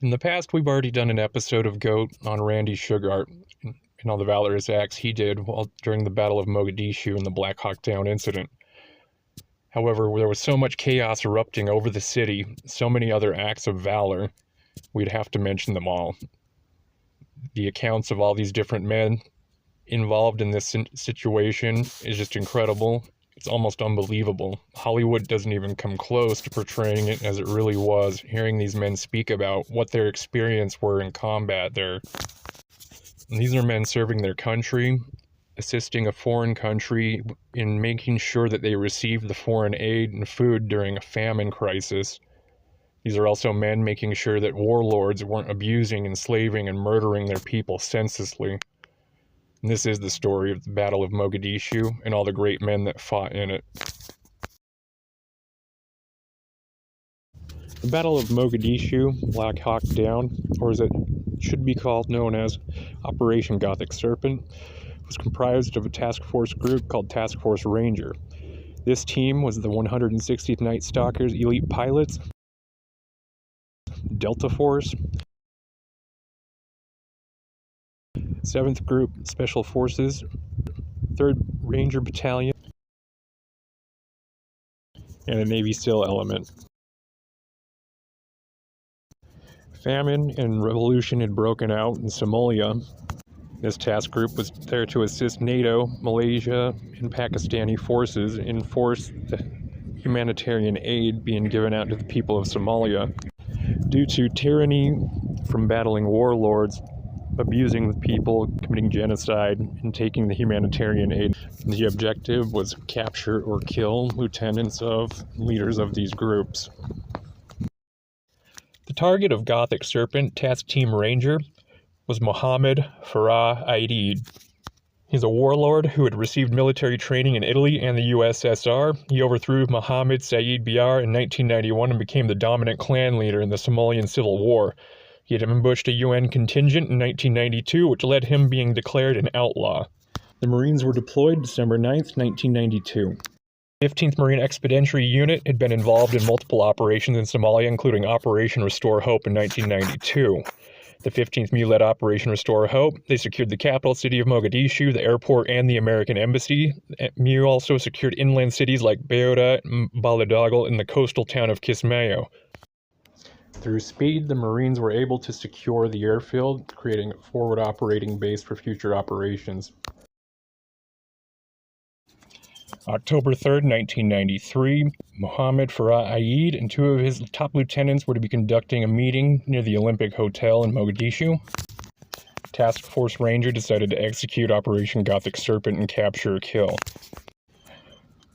In the past, we've already done an episode of GOAT on Randy Sugart and all the valorous acts he did during the Battle of Mogadishu and the Black Hawk Down incident. However, there was so much chaos erupting over the city, so many other acts of valor, we'd have to mention them all. The accounts of all these different men involved in this situation is just incredible. It's almost unbelievable. Hollywood doesn't even come close to portraying it as it really was. Hearing these men speak about what their experience were in combat there. And these are men serving their country, assisting a foreign country in making sure that they received the foreign aid and food during a famine crisis. These are also men making sure that warlords weren't abusing, enslaving, and murdering their people senselessly. And this is the story of the Battle of Mogadishu and all the great men that fought in it. The Battle of Mogadishu, Black Hawk Down, or as it should be called, known as Operation Gothic Serpent, was comprised of a task force group called Task Force Ranger. This team was the 160th Night Stalkers elite pilots, Delta Force, 7th Group Special Forces, 3rd Ranger Battalion, and a Navy SEAL element. Famine and revolution had broken out in Somalia. This task group was there to assist NATO, Malaysia, and Pakistani forces enforce the humanitarian aid being given out to the people of Somalia. Due to tyranny from battling warlords, abusing the people, committing genocide, and taking the humanitarian aid. The objective was capture or kill lieutenants of leaders of these groups. The target of Gothic Serpent Task Team Ranger was Mohammed Farah Aidid. He's a warlord who had received military training in Italy and the USSR. He overthrew Mohammed Said Biar in 1991 and became the dominant clan leader in the Somalian Civil War. He had ambushed a UN contingent in 1992, which led him being declared an outlaw. The Marines were deployed December 9th, 1992. The 15th Marine Expeditionary Unit had been involved in multiple operations in Somalia, including Operation Restore Hope in 1992. The 15th MU led Operation Restore Hope. They secured the capital city of Mogadishu, the airport, and the American embassy. MU also secured inland cities like Beira and Baladagal and the coastal town of Kismayo. Through speed, the Marines were able to secure the airfield, creating a forward operating base for future operations. October 3rd, 1993, Mohammed Farah Aid and 2 of his top lieutenants were to be conducting a meeting near the Olympic Hotel in Mogadishu. Task Force Ranger decided to execute Operation Gothic Serpent and capture or kill.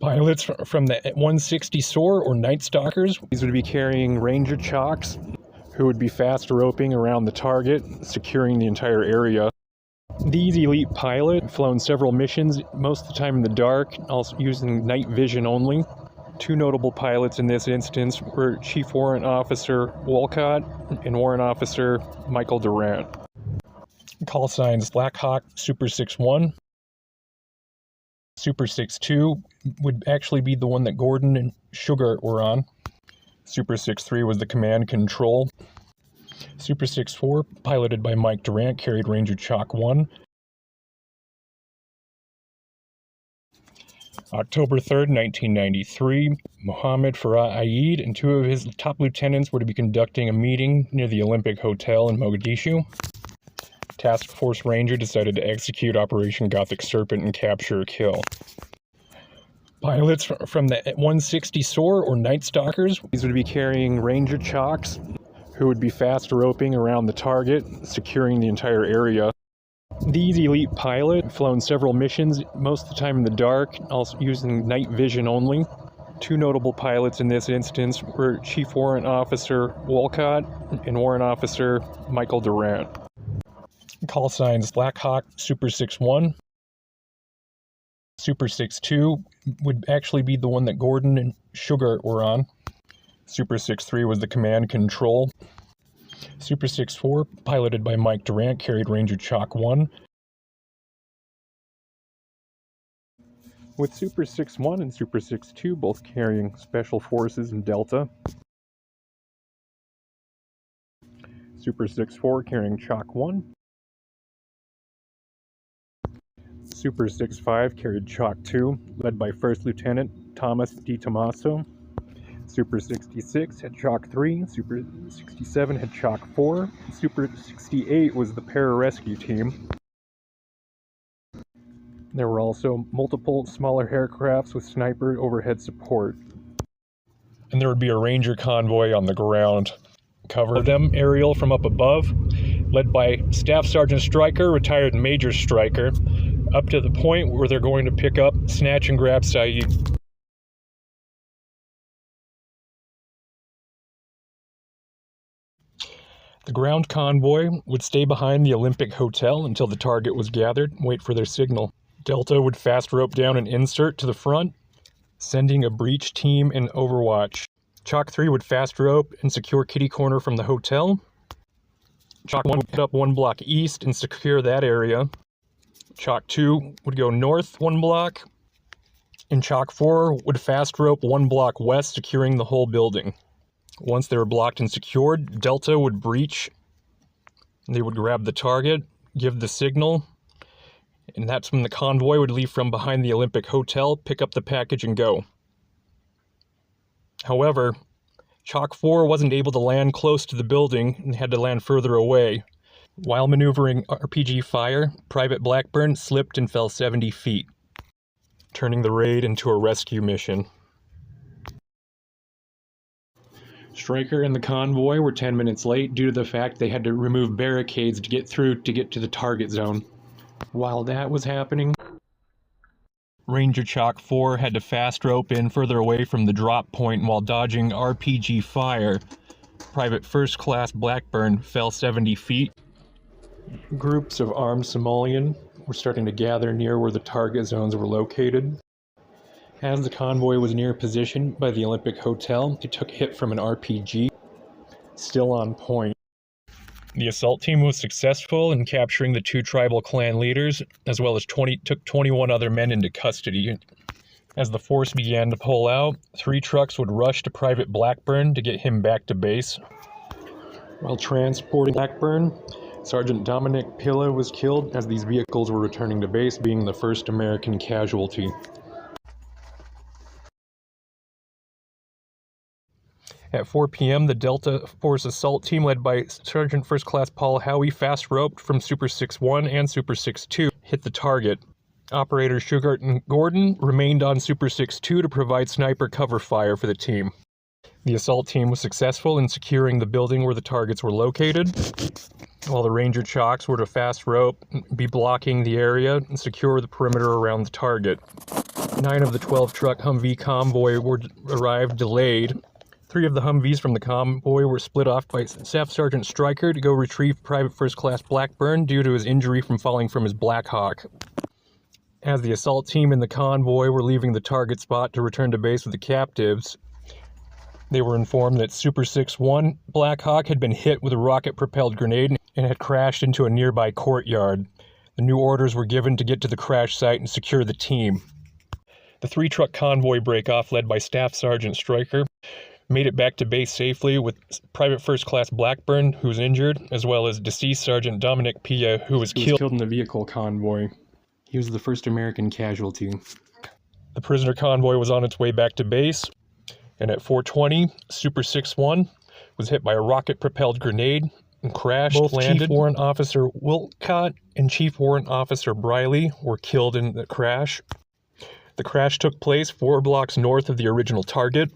Pilots from the 160 SOAR or Night Stalkers, these would be carrying Ranger Chalks, who would be fast roping around the target, securing the entire area. These elite pilots had flown several missions, most of the time in the dark, also using night vision only. 2 notable pilots in this instance were Chief Warrant Officer Walcott and Warrant Officer Michael Durant. Call signs Black Hawk Super 6-1. Super 6-2 would actually be the one that Gordon and Sugart were on. Super 6-3 was the command control. Super 6-4, piloted by Mike Durant, carried Ranger Chalk 1. October 3rd, 1993, Mohammed Farah Aid and 2 of his top lieutenants were to be conducting a meeting near the Olympic Hotel in Mogadishu. Task Force Ranger decided to execute Operation Gothic Serpent and capture or kill. Pilots from the 160 SOAR or Night Stalkers, these would be carrying Ranger Chalks, who would be fast roping around the target, securing the entire area. These elite pilots had flown several missions, most of the time in the dark, also using night vision only. 2 notable pilots in this instance were Chief Warrant Officer Walcott and Warrant Officer Michael Durant. Call signs Black Hawk Super 6-1. Super 6-2 would actually be the one that Gordon and Sugart were on. Super 6-3 was the command control. Super 6-4, piloted by Mike Durant, carried Ranger Chalk 1. With Super 6-1 and Super 6-2 both carrying Special Forces and Delta, Super 6-4 carrying Chalk 1. Super 6-5 carried Chalk 2, led by First Lieutenant Thomas Di Tommaso. Super 66 had Chalk 3, Super 67 had Chalk 4, Super 68 was the pararescue team. There were also multiple smaller aircrafts with sniper overhead support. And there would be a Ranger convoy on the ground. Cover them aerial from up above, led by Staff Sergeant Stryker, retired Major Stryker, up to the point where they're going to pick up, snatch, and grab Saeed. The ground convoy would stay behind the Olympic Hotel until the target was gathered and wait for their signal. Delta would fast rope down an insert to the front, sending a breach team in overwatch. Chalk 3 would fast rope and secure kitty corner from the hotel. Chalk 1 would head up 1 block east and secure that area. Chalk 2 would go north 1 block, and Chalk 4 would fast rope 1 block west, securing the whole building. Once they were blocked and secured, Delta would breach. They would grab the target, give the signal, and that's when the convoy would leave from behind the Olympic Hotel, pick up the package, and go. However, Chalk 4 wasn't able to land close to the building and had to land further away. While maneuvering RPG fire, Private Blackburn slipped and fell 70 feet, turning the raid into a rescue mission. Stryker and the convoy were 10 minutes late due to the fact they had to remove barricades to get through to get to the target zone. While that was happening, Ranger Chalk 4 had to fast rope in further away from the drop point while dodging RPG fire. Private First Class Blackburn fell 70 feet. Groups of armed Somalian were starting to gather near where the target zones were located. As the convoy was near position by the Olympic Hotel, it took a hit from an RPG, still on point. The assault team was successful in capturing the 2 tribal clan leaders, as well as took 21 other men into custody. As the force began to pull out, 3 trucks would rush to Private Blackburn to get him back to base. While transporting Blackburn, Sergeant Dominic Pilla was killed as these vehicles were returning to base, being the first American casualty. At 4 p.m., the Delta Force assault team, led by Sergeant First Class Paul Howie, fast roped from Super 6-1 and Super 6-2, hit the target. Operators Sugart and Gordon remained on Super 6-2 to provide sniper cover fire for the team. The assault team was successful in securing the building where the targets were located, while the Ranger Chalks were to fast rope, be blocking the area, and secure the perimeter around the target. 9 of the 12-truck Humvee convoy arrived delayed. 3 of the Humvees from the convoy were split off by Staff Sergeant Stryker to go retrieve Private First Class Blackburn due to his injury from falling from his Black Hawk. As the assault team and the convoy were leaving the target spot to return to base with the captives, they were informed that Super 6-1 Black Hawk had been hit with a rocket-propelled grenade and had crashed into a nearby courtyard. The new orders were given to get to the crash site and secure the team. The 3-truck convoy break-off, led by Staff Sergeant Stryker, made it back to base safely with Private First Class Blackburn, who was injured, as well as deceased Sergeant Dominic Pilla, who was killed in the vehicle convoy. He was the first American casualty. The prisoner convoy was on its way back to base, and at 4:20, Super 6-1 was hit by a rocket-propelled grenade and crashed. Both landed. Chief Warrant Officer Wilcott and Chief Warrant Officer Briley were killed in the crash. The crash took place 4 blocks north of the original target.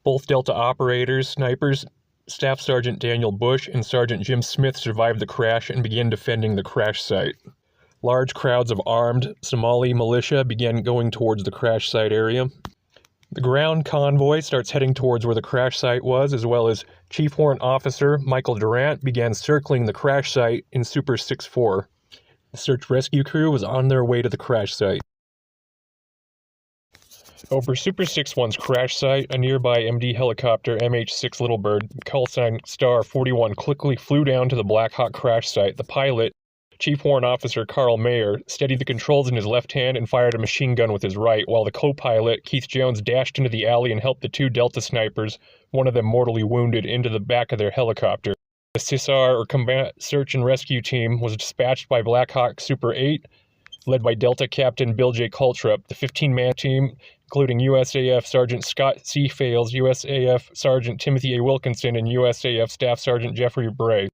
Both Delta operators, snipers, Staff Sergeant Daniel Bush and Sergeant Jim Smith survived the crash and began defending the crash site. Large crowds of armed Somali militia began going towards the crash site area. The ground convoy starts heading towards where the crash site was, as well as Chief Warrant Officer Michael Durant began circling the crash site in Super 6-4. The search rescue crew was on their way to the crash site. Over Super 6-1's crash site, a nearby MD helicopter MH-6 Little Bird, callsign Star 41, quickly flew down to the Black Hawk crash site. The pilot, Chief Warrant Officer Carl Mayer, steadied the controls in his left hand and fired a machine gun with his right, while the co-pilot, Keith Jones, dashed into the alley and helped the 2 Delta snipers, one of them mortally wounded, into the back of their helicopter. The CSAR, or Combat Search and Rescue Team, was dispatched by Black Hawk Super 8, led by Delta Captain Bill J. Coltrup. The 15-man team, including USAF Sergeant Scott C. Fales, USAF Sergeant Timothy A. Wilkinson, and USAF Staff Sergeant Jeffrey Bray,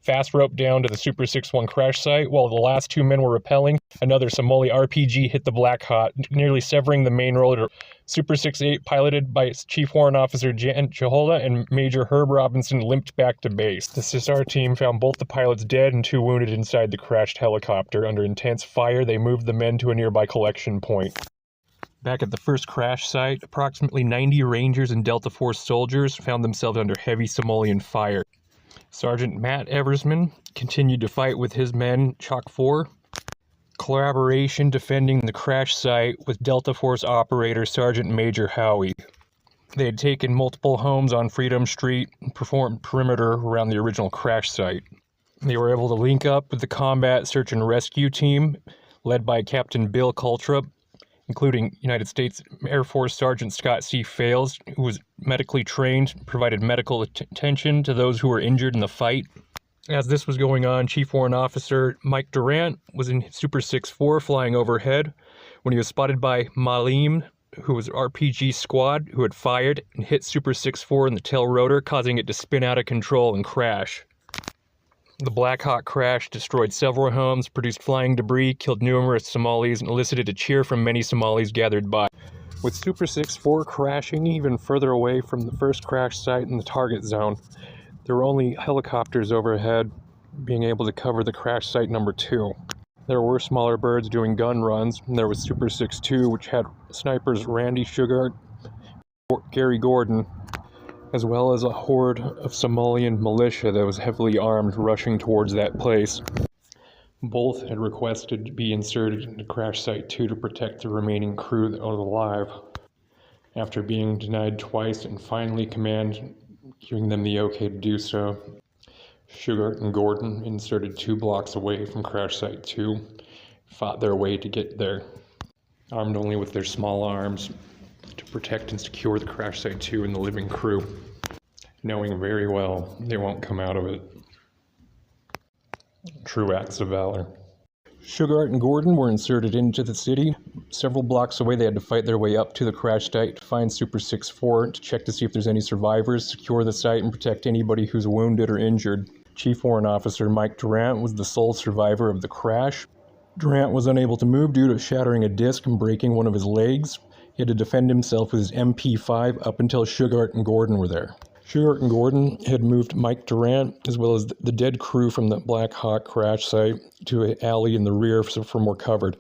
fast roped down to the Super 6-1 crash site. While the last two men were rappelling, another Somali RPG hit the Black Hawk, nearly severing the main rotor. Super 6-8, piloted by Chief Warrant Officer Jan Jahola and Major Herb Robinson, limped back to base. The CSAR team found both the pilots dead and 2 wounded inside the crashed helicopter. Under intense fire, they moved the men to a nearby collection point. Back at the first crash site, approximately 90 Rangers and Delta Force soldiers found themselves under heavy Somalian fire. Sergeant Matt Eversman continued to fight with his men, Chalk 4. Collaboration defending the crash site with Delta Force operator Sergeant Major Howie. They had taken multiple homes on Freedom Street and performed perimeter around the original crash site. They were able to link up with the Combat Search and Rescue Team, led by Captain Bill Coltrup, including United States Air Force Sergeant Scott C. Fales, who was medically trained, provided medical attention to those who were injured in the fight. As this was going on, Chief Warrant Officer Mike Durant was in Super 6-4 flying overhead when he was spotted by Malim, who was RPG squad, who had fired and hit Super 6-4 in the tail rotor, causing it to spin out of control and crash. The Black Hawk crash destroyed several homes, produced flying debris, killed numerous Somalis, and elicited a cheer from many Somalis gathered by. With Super 6-4 crashing even further away from the first crash site in the target zone, there were only helicopters overhead being able to cover the crash site number 2. There were smaller birds doing gun runs, and there was Super 6-2, which had snipers Randy Sugar, Gary Gordon, as well as a horde of Somalian militia that was heavily armed rushing towards that place. Both had requested to be inserted into Crash Site 2 to protect the remaining crew that was alive. After being denied twice and finally command giving them the okay to do so, Sugar and Gordon, inserted 2 blocks away from Crash Site 2, fought their way to get there, armed only with their small arms, to protect and secure the Crash Site 2 and the living crew, knowing very well they won't come out of it. True acts of valor. Sugart and Gordon were inserted into the city. Several blocks away, they had to fight their way up to the crash site to find Super 6-4 to check to see if there's any survivors, secure the site, and protect anybody who's wounded or injured. Chief Warrant Officer Mike Durant was the sole survivor of the crash. Durant was unable to move due to shattering a disc and breaking one of his legs. He had to defend himself with his MP5 up until Sugart and Gordon were there. Sugart and Gordon had moved Mike Durant, as well as the dead crew from the Black Hawk crash site, to an alley in the rear for more cover.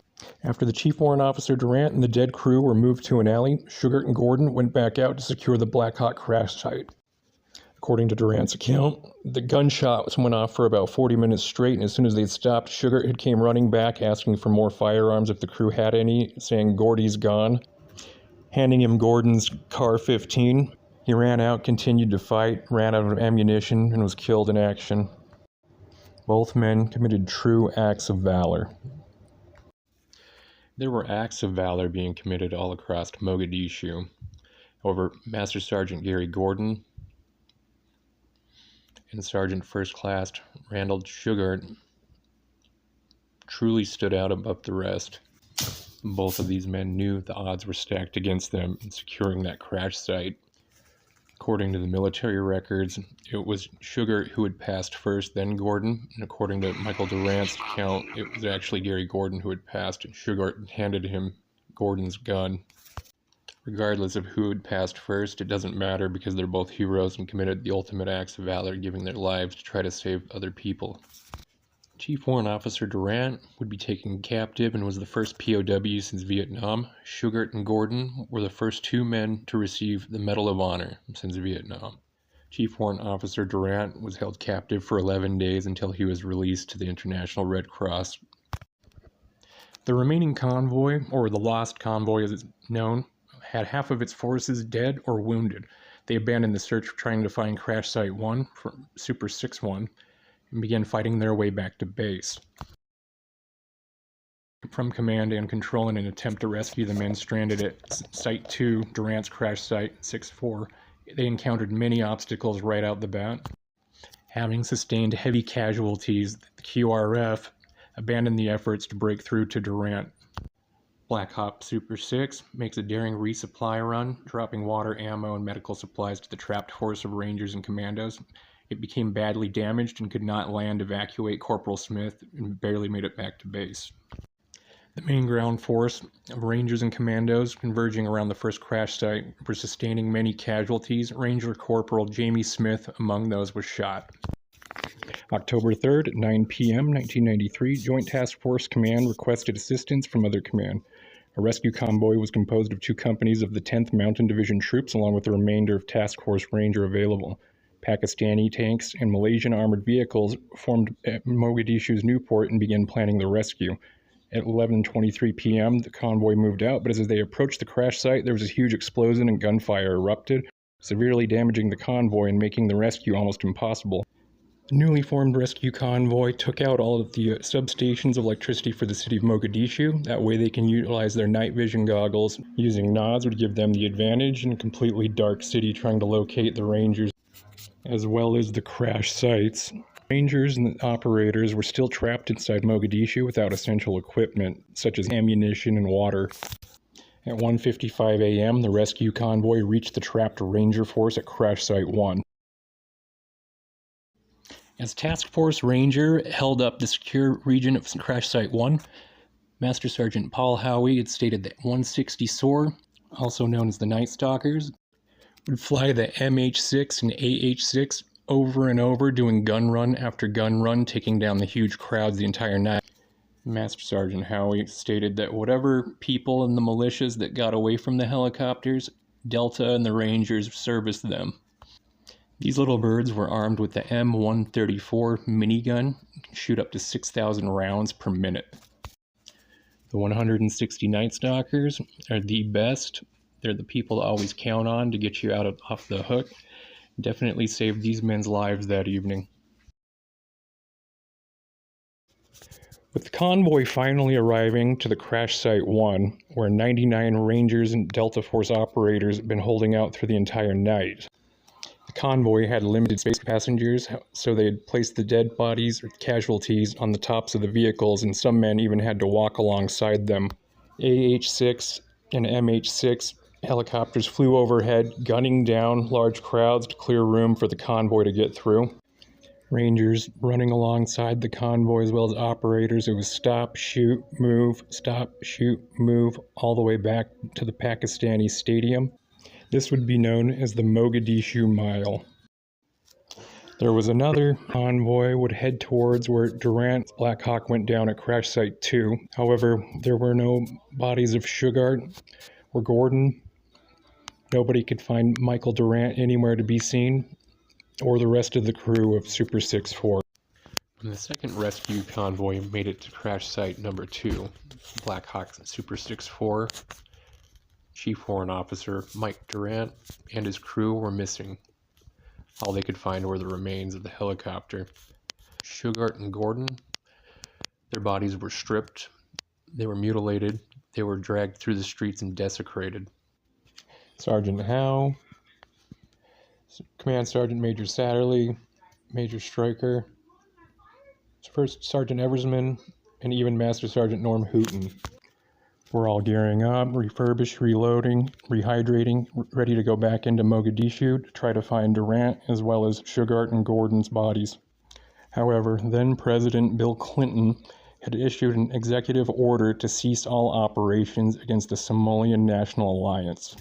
After the Chief Warrant Officer Durant and the dead crew were moved to an alley, Sugart and Gordon went back out to secure the Black Hawk crash site. According to Durant's account, the gunshots went off for about 40 minutes straight, and as soon as they'd stopped, Sugart had came running back, asking for more firearms if the crew had any, saying, "Gordy's gone." Handing him Gordon's Car 15, he ran out, continued to fight, ran out of ammunition, and was killed in action. Both men committed true acts of valor. There were acts of valor being committed all across Mogadishu. However, Master Sergeant Gary Gordon and Sergeant First Class Randall Sugart truly stood out above the rest. Both of these men knew the odds were stacked against them in securing that crash site. According to the military records, it was Sugart who had passed first, then Gordon, and according to Michael Durant's account, it was actually Gary Gordon who had passed, and Sugart handed him Gordon's gun. Regardless of who had passed first, it doesn't matter because they're both heroes and committed the ultimate acts of valor, giving their lives to try to save other people. Chief Warrant Officer Durant would be taken captive and was the first POW since Vietnam. Sugart and Gordon were the first 2 men to receive the Medal of Honor since Vietnam. Chief Warrant Officer Durant was held captive for 11 days until he was released to the International Red Cross. The remaining convoy, or the lost convoy as it's known, had half of its forces dead or wounded. They abandoned the search trying to find Crash Site 1 from Super 6-1 and began fighting their way back to base. From command and control in an attempt to rescue the men stranded at Site 2, Durant's crash site 6-4, they encountered many obstacles right out the bat. Having sustained heavy casualties, the QRF abandoned the efforts to break through to Durant. Black Hawk Super 6 makes a daring resupply run, dropping water, ammo, and medical supplies to the trapped force of Rangers and Commandos. It became badly damaged and could not land evacuate Corporal Smith and barely made it back to base. The main ground force of Rangers and Commandos converging around the first crash site were sustaining many casualties. Ranger Corporal Jamie Smith among those was shot. October 3rd at 9 p.m. 1993, Joint Task Force Command requested assistance from other command. A rescue convoy was composed of 2 companies of the 10th Mountain Division troops along with the remainder of Task Force Ranger available. Pakistani tanks and Malaysian armored vehicles formed at Mogadishu's Newport and began planning the rescue. At 11:23 p.m., the convoy moved out, but as they approached the crash site, there was a huge explosion and gunfire erupted, severely damaging the convoy and making the rescue almost impossible. The newly formed rescue convoy took out all of the substations of electricity for the city of Mogadishu. That way they can utilize their night vision goggles. Using nods would give them the advantage in a completely dark city trying to locate the Rangers, as well as the crash sites. Rangers and the operators were still trapped inside Mogadishu without essential equipment, such as ammunition and water. At 1:55 a.m., the rescue convoy reached the trapped Ranger force at Crash Site 1. As Task Force Ranger held up the secure region of Crash Site 1, Master Sergeant Paul Howie had stated that 160 SOAR, also known as the Night Stalkers, would fly the MH6 and AH6 over and over, doing gun run after gun run, taking down the huge crowds the entire night. Master Sergeant Howie stated that whatever people in the militias that got away from the helicopters, Delta and the Rangers serviced them. These little birds were armed with the M134 minigun, can shoot up to 6,000 rounds per minute. The 160 Night Stalkers are the best. They're the people to always count on to get you off the hook. Definitely saved these men's lives that evening. With the convoy finally arriving to the Crash Site 1, where 99 Rangers and Delta Force operators had been holding out through the entire night. The convoy had limited space for passengers, so they had placed the dead bodies or casualties on the tops of the vehicles, and some men even had to walk alongside them. AH-6 and MH-6 helicopters flew overhead, gunning down large crowds to clear room for the convoy to get through. Rangers running alongside the convoy as well as operators. It was stop, shoot, move, all the way back to the Pakistani stadium. This would be known as the Mogadishu Mile. There was another convoy would head towards where Durant's Black Hawk went down at Crash Site 2. However, there were no bodies of Shugart or Gordon. Nobody could find Michael Durant anywhere to be seen, or the rest of the crew of Super 6-4. When the second rescue convoy made it to Crash Site number 2, Black Hawk Super 6-4, Chief Warrant Officer Mike Durant and his crew were missing. All they could find were the remains of the helicopter. Shugart and Gordon, their bodies were stripped, they were mutilated, they were dragged through the streets and desecrated. Sergeant Howe, Command Sergeant Major Satterley, Major Stryker, First Sergeant Eversman, and even Master Sergeant Norm Hooton were all gearing up, refurbished, reloading, rehydrating, ready to go back into Mogadishu to try to find Durant as well as Shugart and Gordon's bodies. However, then President Bill Clinton had issued an executive order to cease all operations against the Somalian National Alliance,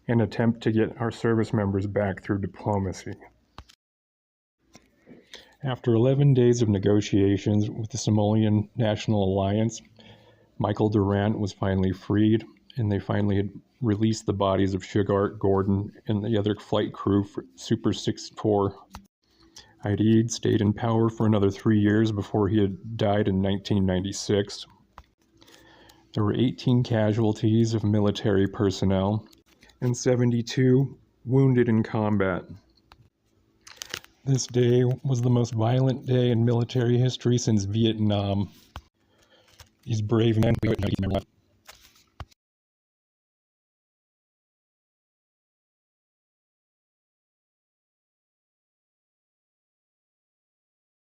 an attempt to get our service members back through diplomacy. After 11 days of negotiations with the Somalian National Alliance, Michael Durant was finally freed, and they finally had released the bodies of Shugart, Gordon, and the other flight crew for Super 6-4. Aidid stayed in power for another 3 years before he had died in 1996. There were 18 casualties of military personnel and 72 wounded in combat. This day was the most violent day in military history since Vietnam. These brave men